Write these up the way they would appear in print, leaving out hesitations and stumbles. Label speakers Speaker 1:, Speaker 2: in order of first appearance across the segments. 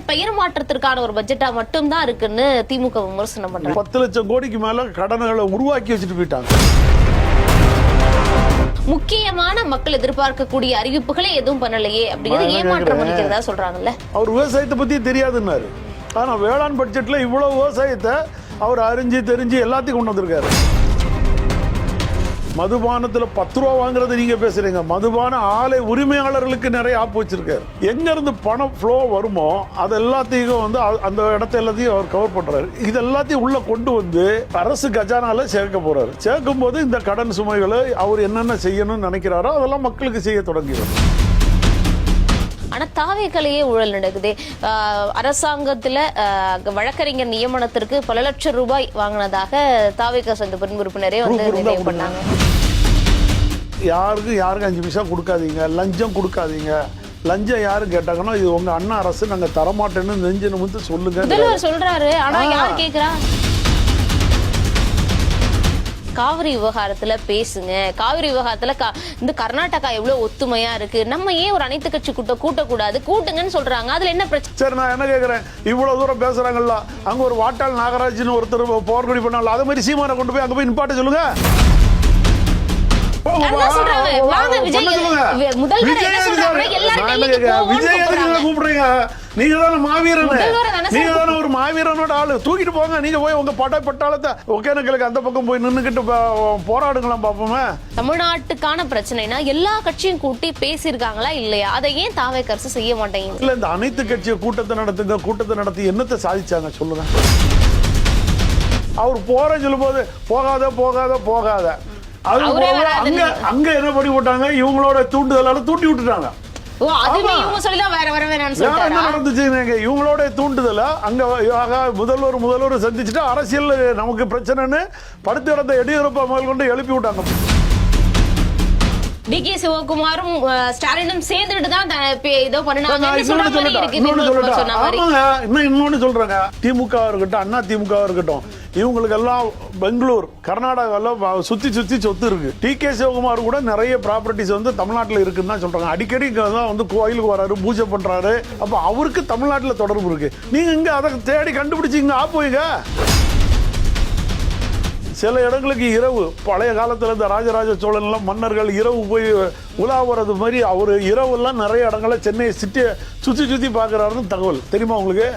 Speaker 1: பெயர் மாற்றத்திற்கான ஒரு பட்ஜெட்டா மட்டும் தான் இருக்குன்னு திமுக விமர்சனம் பண்றாங்க.
Speaker 2: 10 லட்சம் கோடிக்கு மேல கடன்களை உருவாக்கி வச்சுட்டு போயிட்டாங்க.
Speaker 1: முக்கியமான மக்கள் எதிர்பார்க்கக்கூடிய அறிவிப்புகளே எதுவும் பண்ணலையே அப்படிங்கிறது ஏமாற்றம் அளிக்கிறதா சொல்றாங்கல்ல.
Speaker 2: அவர் விவசாயத்தை பத்தி தெரியாதுன்னாரு. ஆனா வேளாண் பட்ஜெட்ல இவ்வளவு விவசாயத்தை அவர் அறிஞ்சு தெரிஞ்சு எல்லாத்தையும் கொண்டு வந்திருக்காரு. மதுபானத்துல 10 ரூபா வாங்குறது நீங்க பேசுறீங்க. மதுபான ஆலை உரிமையாளர்களுக்கு நிறைய ஆப்பு வச்சிருக்காரு. எங்க இருந்து பணம் ஃப்ளோ வருமோ அது எல்லாத்தையும் வந்து அந்த இடத்த எல்லாத்தையும் அவர் கவர் பண்றாரு. இது எல்லாத்தையும் உள்ள கொண்டு வந்து அரசு கஜானால சேர்க்க போறாரு. சேர்க்கும் போது இந்த கடன் சுமைகளை அவர் என்னென்ன செய்யணும்னு நினைக்கிறாரோ அதெல்லாம் மக்களுக்கு செய்ய தொடங்கிறார்.
Speaker 1: ஆனா தாவேக்கலையே ஊழல் நடக்குது. அரசாங்கத்துல வழக்கறிஞர் நியமனத்திற்கு பல லட்சம் ரூபாய் வாங்கினதாக தாவேக்கா சந்த பெண் உறுப்பினரே வந்து நினைவு பண்ணாங்க.
Speaker 2: யாருக்கும் 5 பைசா கொடுக்காதீங்க, லஞ்சம் கொடுக்காதீங்க. லஞ்சம் யாரு கேட்டாங்கன்னா இது உங்க அண்ணா அரசு நாங்க தரமாட்டேன்னு நெஞ்சு நிமிர்ந்து சொல்லுங்க
Speaker 1: முதல்வர் சொல்றாரு. ஆனா யார் கேக்குறா? காவிரி விவகாரத்துல பேசுங்க. காவிரி விவகாரத்துல இந்த கர்நாடகா எவ்வளவு ஒத்துமையா இருக்கு, நம்ம ஏன் ஒரு அனைத்து கட்சி கூட்டக்கூடாது, கூட்டுங்கன்னு சொல்றாங்க. அதுல என்ன பிரச்சனை?
Speaker 2: சரி, நான் என்ன கேக்குறேன், இவ்வளவு தூரம் பேசுறாங்கல்ல, அங்க ஒரு வாட்டாள் நாகராஜ்னு ஒருத்தர் போர்க்கொடி பண்ணால அதே மாதிரி சீமானை கொண்டு போய் அங்க போய் நிப்பாட்ட சொல்லுங்க. கூப்பிடுறீங்க நீங்க தானே மாவீரன், நீங்க தானே ஒரு மாவீரனோட ஆளு, தூக்கிட்டு போங்க. நீங்க போய் உங்க பட்டாளத்தை ஒகேனக்கலுக்கு அந்த பக்கம் போய் நின்னுகிட்டு போராடுங்களாம் பாப்போமே.
Speaker 1: தமிழ்நாட்டுக்கான பிரச்சனைனா எல்லா கட்சியும் கூட்டி பேசியிருக்காங்களா இல்லையா? அதை ஏன் தாவேக்கா அரசு செய்ய மாட்டேங்குது?
Speaker 2: இல்ல, இந்த அனைத்து கட்சியை கூட்டத்தை நடத்தி என்னத்தை சாதிச்சாங்க சொல்லுங்க. அவர் போறேன்னு சொல்லும் போது போகாத அங்க என்ன பண்ணி போட்டாங்க, இவங்களோட தூண்டுதலால தூண்டி விட்டுட்டாங்க. இவங்களோட தூண்டுதல அங்க முதல்வர் சந்திச்சுட்டு அரசியல் நமக்கு பிரச்சனைன்னு படுத்து கிடந்த எடியூரப்பா முதல் கொண்டு எழுப்பி விட்டாங்க.
Speaker 1: டி.கே. சிவகுமாரும் ஸ்டாலினும் சேர்ந்துட்டு தான் ஏதோ பண்ணாங்க.
Speaker 2: இன்னொன்னு சொல்றாங்க, திமுக இருக்கட்டும் அண்ணா திமுக இருக்கட்டும், இவங்களுக்கு எல்லாம் பெங்களூர் கர்நாடகாவில் சுத்தி சொத்து இருக்கு. டி.கே. சிவகுமார் கூட நிறைய ப்ராப்பர்ட்டிஸ் வந்து தமிழ்நாட்டில் இருக்குன்னு தான் சொல்றாங்க. அடிக்கடி வந்து கோயிலுக்கு வராரு, பூஜை பண்றாரு. அப்ப அவருக்கு தமிழ்நாட்டில் தொடர்பு இருக்கு. நீங்க இங்க அதை தேடி கண்டுபிடிச்சிங்க ஆப்போங்க. சில இடங்களுக்கு இரவு, பழைய காலத்துல இந்த ராஜராஜ சோழன் மன்னர்கள் இரவு போய் உலா வர்றது மாதிரி அவரு இரவு எல்லாம் நிறைய இடங்களை சென்னை சிட்டியை சுத்தி பாக்குறாருன்னு தகவல் தெரியுமா உங்களுக்கு?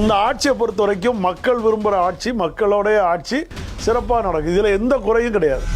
Speaker 2: இந்த ஆட்சியை பொறுத்த வரைக்கும் மக்கள் விரும்புற ஆட்சி, மக்களோட ஆட்சி சிறப்பா நடக்குது. இதுல எந்த குறையும் கிடையாது.